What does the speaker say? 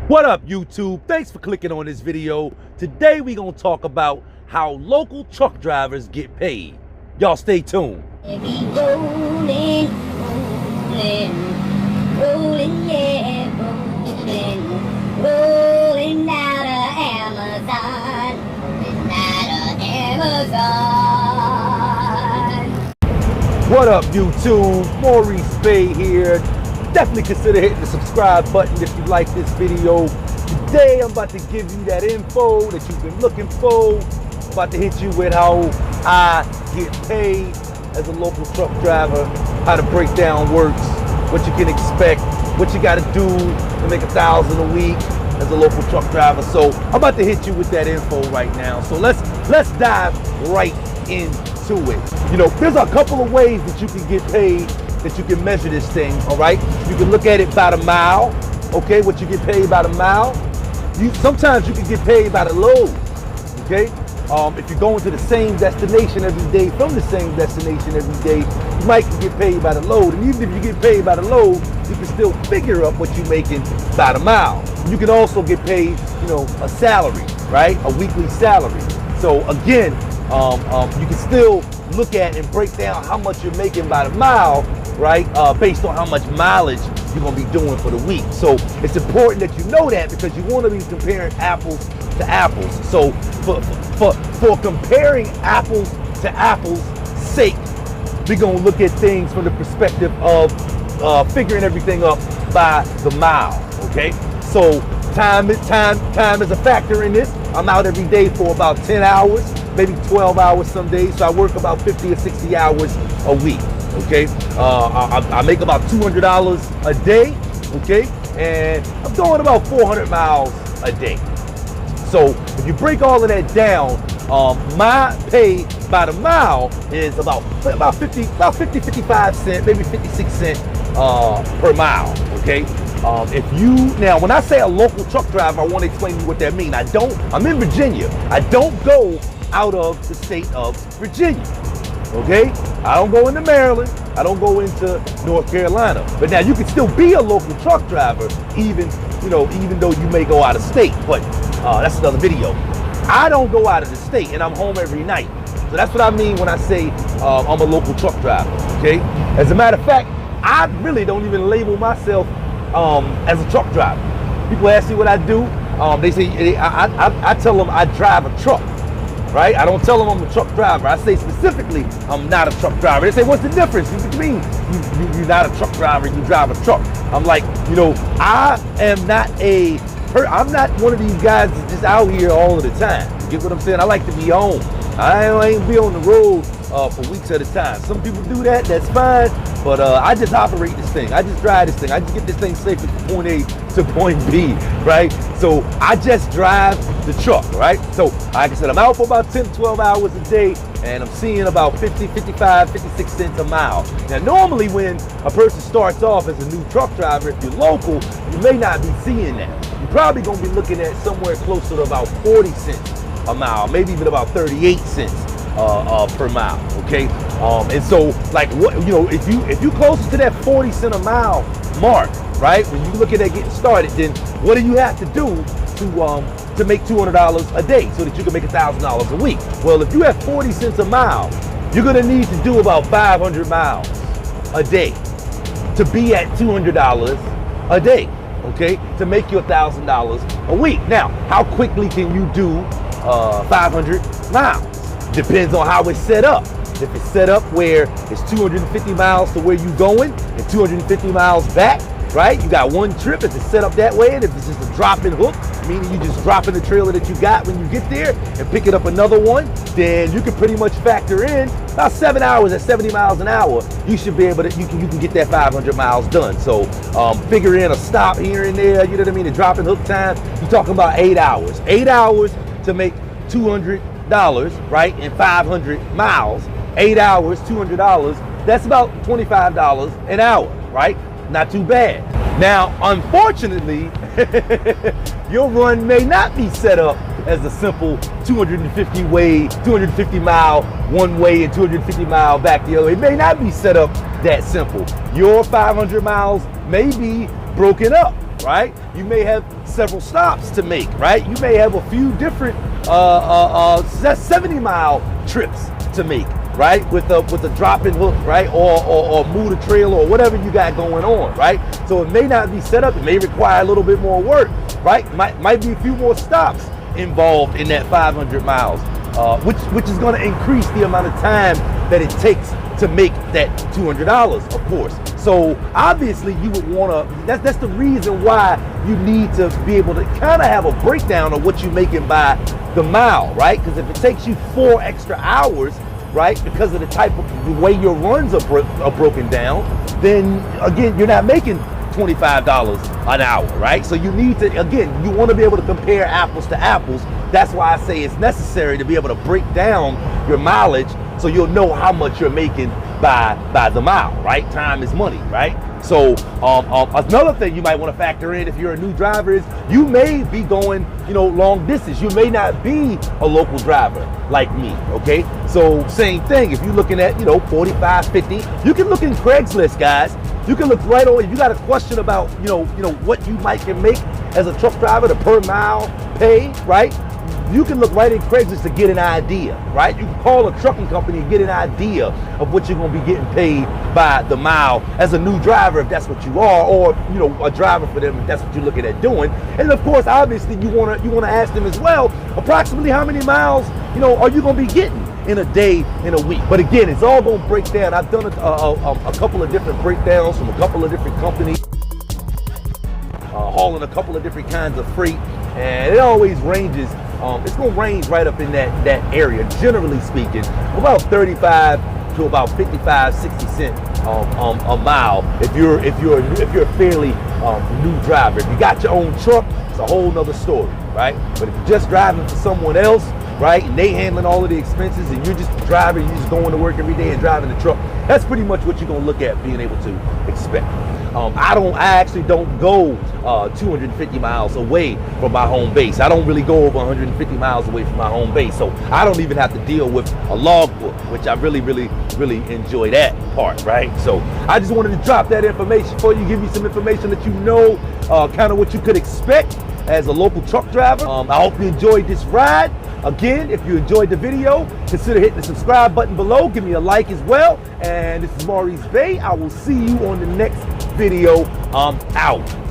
What up, YouTube? Thanks for clicking on this video. Today we gonna talk about how local truck drivers get paid. Y'all stay tuned. Heavy rolling, rolling, yeah, rolling out of Amazon, rolling out of Amazon. What up, YouTube? Maurice Spade here. Definitely consider hitting the subscribe button if you like this video. Today I'm about to give you that info that you've been looking for. I'm about to hit you with how I get paid as a local truck driver, how the breakdown works, what you can expect, what you gotta do to make $1,000 a week as a local truck driver. So I'm about to hit you with that info right now. So let's dive right into it. You know, there's a couple of ways that you can get paid, that you can measure this thing, all right? You can look at it by the mile, okay? What you get paid by the mile. Sometimes you can get paid by the load, okay? If you're going to the same destination every day, from the same destination every day, you might get paid by the load. And even if you get paid by the load, you can still figure up what you're making by the mile. You can also get paid, you know, a salary, right? A weekly salary. So again, you can still look at and break down how much you're making by the mile, right? Based on how much mileage you're gonna be doing for the week. So it's important that you know that, because you want to be comparing apples to apples. So for comparing apples to apples sake, we're gonna look at things from the perspective of figuring everything up by the mile. Okay, so time is a factor in this. I'm out every day for about 10 hours, maybe 12 hours some days. So I work about 50 or 60 hours a week. Okay, I make about $200 a day. Okay, and I'm doing about 400 miles a day. So if you break all of that down, my pay by the mile is about 55 cents, maybe 56 cents per mile. Okay. Now when I say a local truck driver, I want to explain to you what that means. I'm in Virginia. I don't go out of the state of Virginia. Okay? I don't go into Maryland. I don't go into North Carolina. But now you can still be a local truck driver, even though you may go out of state. But that's another video. I don't go out of the state, and I'm home every night. So that's what I mean when I say I'm a local truck driver. Okay? As a matter of fact, I really don't even label myself as a truck driver. People ask me what I do. They say I tell them I drive a truck. Right? I don't tell them I'm a truck driver. I say specifically I'm not a truck driver. They say, what's the difference between you're not a truck driver and you drive a truck? I'm like, I'm not one of these guys that's just out here all of the time. You get what I'm saying? I like to be home. I ain't be on the road for weeks at a time. Some people do that, that's fine, but I just operate this thing. I just drive this thing. I just get this thing safely from point A to point B, right? So I just drive the truck, right? So like I said, I'm out for about 10 to 12 hours a day, and I'm seeing about 50, 55, 56 cents a mile. Now, normally when a person starts off as a new truck driver, if you're local, you may not be seeing that. You're probably gonna be looking at somewhere closer to about 40 cents a mile, maybe even about 38 cents per mile. Okay, and so like if you closer to that 40 cent a mile mark, right? When you look at that getting started, then what do you have to do to make $200 a day so that you can make $1,000 a week? Well, if you have 40 cents a mile, you're gonna need to do about 500 miles a day to be at $200 a day. Okay, to make you $1,000 a week. Now, how quickly can you do 500 miles? Depends on how it's set up. If it's set up where it's 250 miles to where you're going and 250 miles back, right? You got one trip if it's set up that way, and if it's just a drop-in hook, meaning you just drop in the trailer that you got when you get there and pick it up another one, then you can pretty much factor in about 7 hours at 70 miles an hour. You should be able to, you can get that 500 miles done. So figure in a stop here and there, you know what I mean, the drop-in hook time, you're talking about 8 hours. 8 hours to make $200, right, and 500 miles. 8 hours, $200, that's about $25 an hour, right? Not too bad. Now, unfortunately, your run may not be set up as a simple 250 mile one way and 250 mile back the other way. It may not be set up that simple. Your 500 miles may be broken up. right? You may have several stops to make, right? You may have a few different 70-mile trips to make, right? With a drop and hook, right? Or move the trailer or whatever you got going on, right? So it may not be set up. It may require a little bit more work, right? Might be a few more stops involved in that 500 miles, which is going to increase the amount of time that it takes to make that $200, of course. So obviously you would want to, that's the reason why you need to be able to kind of have a breakdown of what you're making by the mile, right? Because if it takes you 4 extra hours, right, because of the way your runs are broken down, then again, you're not making $25 an hour, right? So you need to, again, you want to be able to compare apples to apples. That's why I say it's necessary to be able to break down your mileage so you'll know how much you're making by the mile, right? Time is money, right? So another thing you might want to factor in if you're a new driver is you may be going, long distance. You may not be a local driver like me, okay? So same thing, if you're looking at, 45, 50, you can look in Craigslist, guys. You can look right on, if you got a question about, what you might can make as a truck driver, the per mile pay, right? You can look right in Craigslist to get an idea, right? You can call a trucking company and get an idea of what you're going to be getting paid by the mile as a new driver, if that's what you are, or a driver for them if that's what you're looking at doing. And of course, obviously, you want to ask them as well, approximately how many miles are you going to be getting in a day, in a week. But again, it's all going to break down. I've done a couple of different breakdowns from a couple of different companies, hauling a couple of different kinds of freight, and it always ranges. It's going to range right up in that area, generally speaking, about 35 to about 55, 60 cents a mile. If you're a fairly new driver, if you got your own truck, it's a whole nother story, right? But if you're just driving for someone else, right, and they handling all of the expenses, and you're just a driver, you're just going to work every day and driving the truck, that's pretty much what you're going to look at being able to expect. I actually don't go 250 miles away from my home base. I don't really go over 150 miles away from my home base. So I don't even have to deal with a logbook, which I really, really, really enjoy that part, right? So I just wanted to drop that information for you, give you some information that kind of what you could expect as a local truck driver. I hope you enjoyed this ride. Again, if you enjoyed the video, consider hitting the subscribe button below. Give me a like as well. And this is Maurice Bay. I will see you on the next video. I'm out.